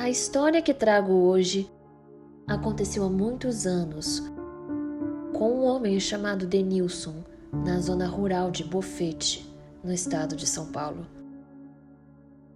A história que trago hoje aconteceu há muitos anos com um homem chamado Denilson, na zona rural de Bofete, no estado de São Paulo.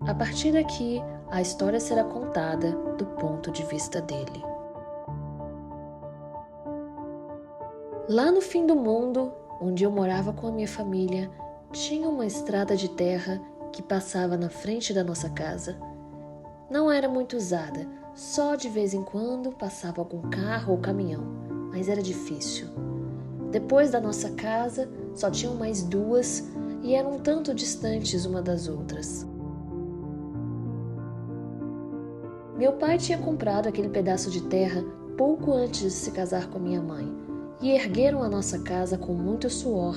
A partir daqui, a história será contada do ponto de vista dele. Lá no fim do mundo, onde eu morava com a minha família, tinha uma estrada de terra que passava na frente da nossa casa. Não era muito usada, só de vez em quando passava algum carro ou caminhão, mas era difícil. Depois da nossa casa, só tinham mais duas e eram um tanto distantes uma das outras. Meu pai tinha comprado aquele pedaço de terra pouco antes de se casar com minha mãe e ergueram a nossa casa com muito suor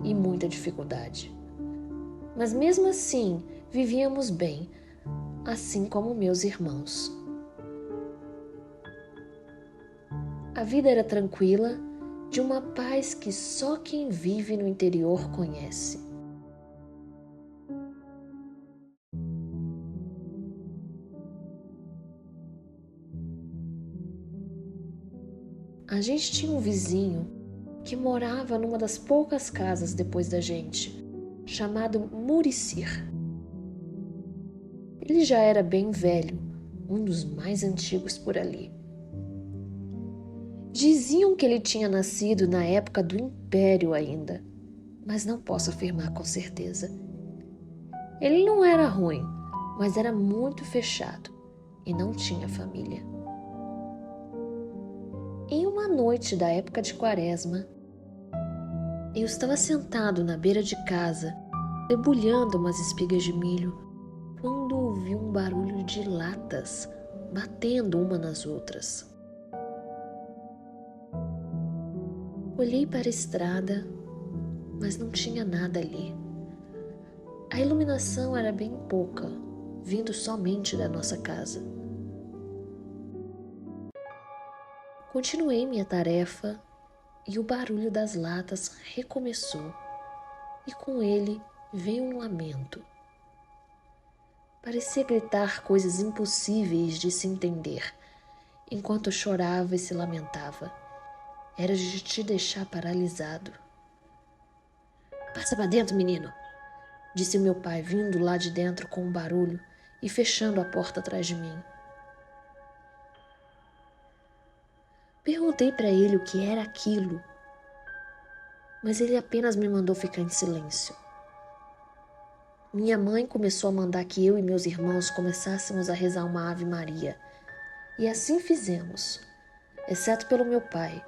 e muita dificuldade. Mas mesmo assim, vivíamos bem, assim como meus irmãos. A vida era tranquila, de uma paz que só quem vive no interior conhece. A gente tinha um vizinho que morava numa das poucas casas depois da gente, chamado Muricir. Ele já era bem velho, um dos mais antigos por ali. Diziam que ele tinha nascido na época do Império ainda, mas não posso afirmar com certeza. Ele não era ruim, mas era muito fechado e não tinha família. Em uma noite da época de Quaresma, eu estava sentado na beira de casa, debulhando umas espigas de milho, quando ouvi um barulho de latas batendo uma nas outras. Olhei para a estrada, mas não tinha nada ali. A iluminação era bem pouca, vindo somente da nossa casa. Continuei minha tarefa e o barulho das latas recomeçou, e com ele veio um lamento. Parecia gritar coisas impossíveis de se entender, enquanto eu chorava e se lamentava. Era de te deixar paralisado. "Passa para dentro, menino", disse meu pai, vindo lá de dentro com um barulho e fechando a porta atrás de mim. Perguntei para ele o que era aquilo, mas ele apenas me mandou ficar em silêncio. Minha mãe começou a mandar que eu e meus irmãos começássemos a rezar uma Ave Maria, e assim fizemos, exceto pelo meu pai,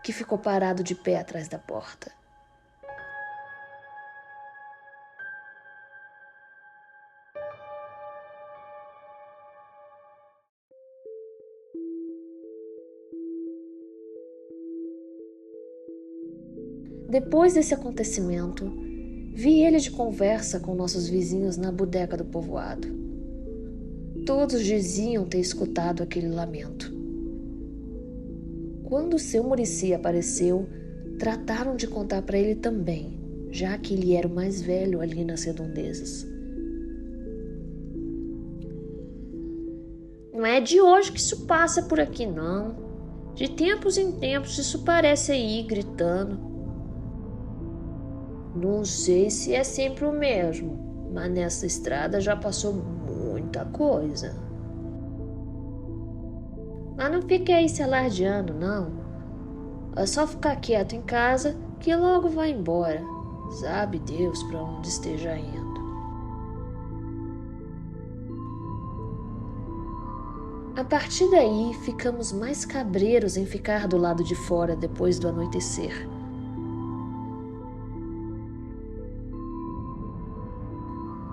que ficou parado de pé atrás da porta. Depois desse acontecimento, vi ele de conversa com nossos vizinhos na bodega do povoado. Todos diziam ter escutado aquele lamento. Quando o seu Muricy apareceu, trataram de contar para ele também, já que ele era o mais velho ali nas redondezas. "Não é de hoje que isso passa por aqui, não. De tempos em tempos isso parece aí gritando. Não sei se é sempre o mesmo, mas nessa estrada já passou muita coisa. Mas não fique aí se alardeando, não. É só ficar quieto em casa que logo vai embora. Sabe Deus para onde esteja indo." A partir daí, ficamos mais cabreiros em ficar do lado de fora depois do anoitecer.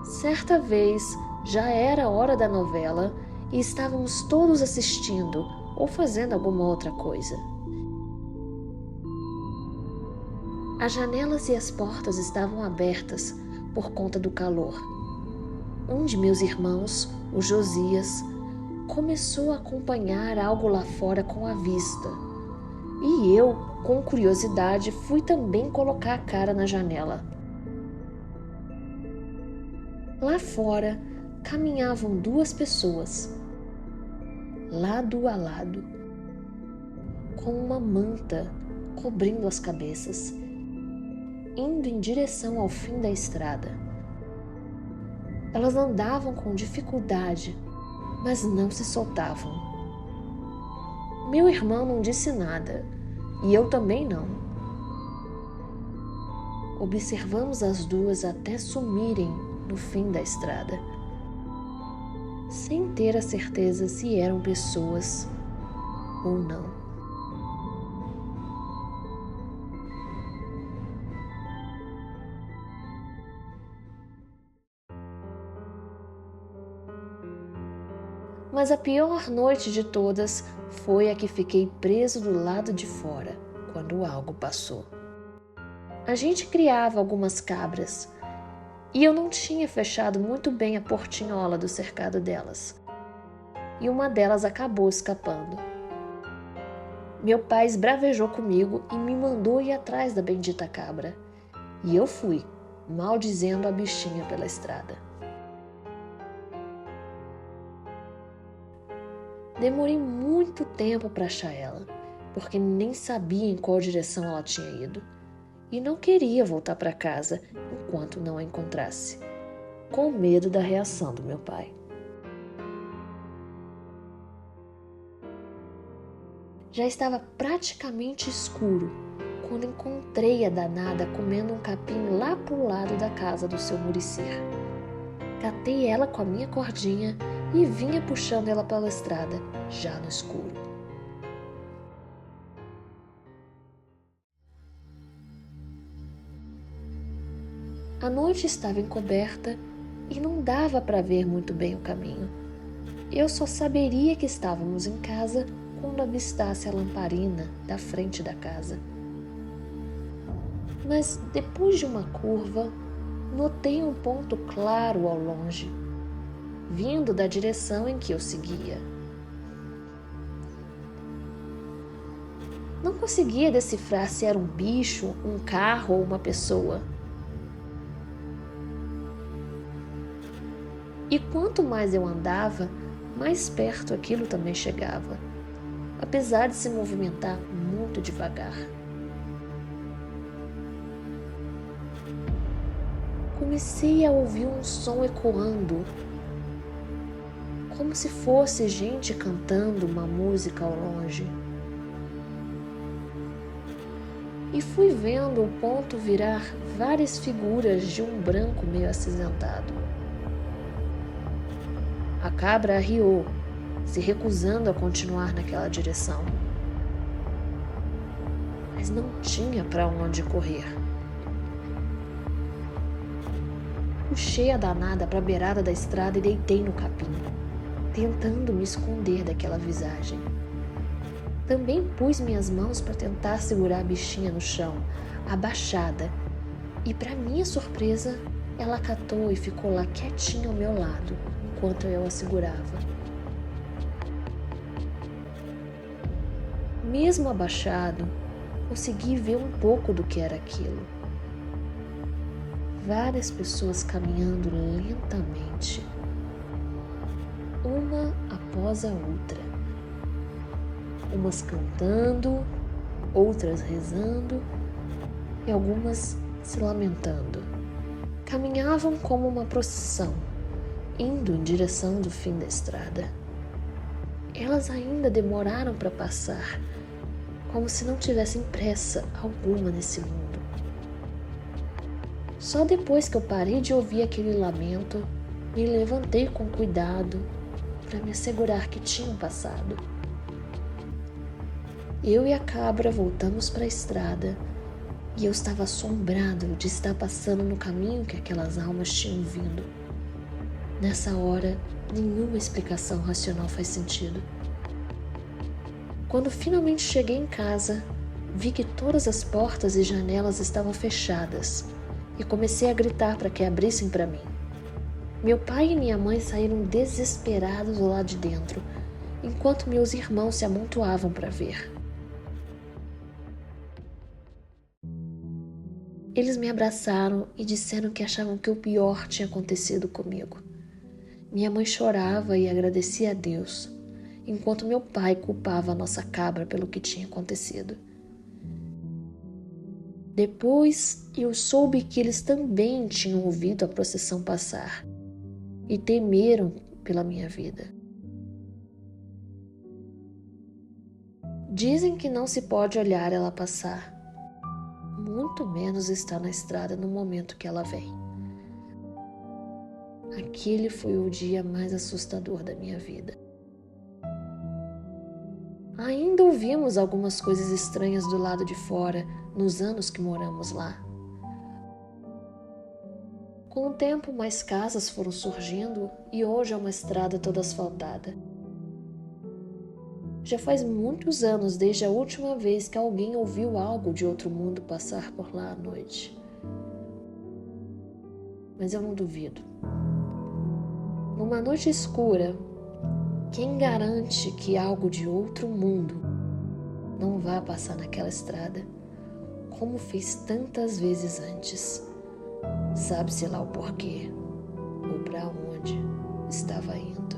Certa vez, já era hora da novela e estávamos todos assistindo ou fazendo alguma outra coisa. As janelas e as portas estavam abertas por conta do calor. Um de meus irmãos, o Josias, começou a acompanhar algo lá fora com a vista. E eu, com curiosidade, fui também colocar a cara na janela. Lá fora caminhavam duas pessoas. lado a lado, com uma manta cobrindo as cabeças, indo em direção ao fim da estrada. Elas andavam com dificuldade, mas não se soltavam. Meu irmão não disse nada, e eu também não. Observamos as duas até sumirem no fim da estrada, sem ter a certeza se eram pessoas ou não. Mas a pior noite de todas foi a que fiquei preso do lado de fora, quando algo passou. A gente criava algumas cabras, e eu não tinha fechado muito bem a portinhola do cercado delas, e uma delas acabou escapando. Meu pai esbravejou comigo e me mandou ir atrás da bendita cabra, e eu fui, maldizendo a bichinha pela estrada. Demorei muito tempo para achar ela, porque nem sabia em qual direção ela tinha ido, e não queria voltar para casa enquanto não a encontrasse, com medo da reação do meu pai. Já estava praticamente escuro quando encontrei a danada comendo um capim lá pro lado da casa do seu Muricir. Catei ela com a minha cordinha e vinha puxando ela pela estrada, já no escuro. A noite estava encoberta e não dava para ver muito bem o caminho. Eu só saberia que estávamos em casa quando avistasse a lamparina da frente da casa. Mas depois de uma curva, notei um ponto claro ao longe, vindo da direção em que eu seguia. Não conseguia decifrar se era um bicho, um carro ou uma pessoa. E quanto mais eu andava, mais perto aquilo também chegava, apesar de se movimentar muito devagar. Comecei a ouvir um som ecoando, como se fosse gente cantando uma música ao longe. E fui vendo o ponto virar várias figuras de um branco meio acinzentado. A cabra arriou, se recusando a continuar naquela direção. Mas não tinha para onde correr. Puxei a danada para a beirada da estrada e deitei no capim, tentando me esconder daquela visagem. Também pus minhas mãos para tentar segurar a bichinha no chão, abaixada, e para minha surpresa, ela acatou e ficou lá quietinha ao meu lado, enquanto eu a segurava. Mesmo abaixado, consegui ver um pouco do que era aquilo. Várias pessoas caminhando lentamente, uma após a outra. Umas cantando, outras rezando e algumas se lamentando. Caminhavam como uma procissão, indo em direção do fim da estrada. Elas ainda demoraram para passar, como se não tivessem pressa alguma nesse mundo. Só depois que eu parei de ouvir aquele lamento, me levantei com cuidado para me assegurar que tinham passado. Eu e a cabra voltamos para a estrada e eu estava assombrado de estar passando no caminho que aquelas almas tinham vindo. Nessa hora, nenhuma explicação racional faz sentido. Quando finalmente cheguei em casa, vi que todas as portas e janelas estavam fechadas e comecei a gritar para que abrissem para mim. Meu pai e minha mãe saíram desesperados do lado de dentro, enquanto meus irmãos se amontoavam para ver. Eles me abraçaram e disseram que achavam que o pior tinha acontecido comigo. Minha mãe chorava e agradecia a Deus, enquanto meu pai culpava a nossa cabra pelo que tinha acontecido. Depois eu soube que eles também tinham ouvido a procissão passar e temeram pela minha vida. Dizem que não se pode olhar ela passar, muito menos estar na estrada no momento que ela vem. Aquele foi o dia mais assustador da minha vida. Ainda ouvimos algumas coisas estranhas do lado de fora nos anos que moramos lá. Com o tempo, mais casas foram surgindo e hoje é uma estrada toda asfaltada. Já faz muitos anos desde a última vez que alguém ouviu algo de outro mundo passar por lá à noite. Mas eu não duvido. Numa noite escura, quem garante que algo de outro mundo não vá passar naquela estrada, como fez tantas vezes antes? Sabe-se lá o porquê ou para onde estava indo.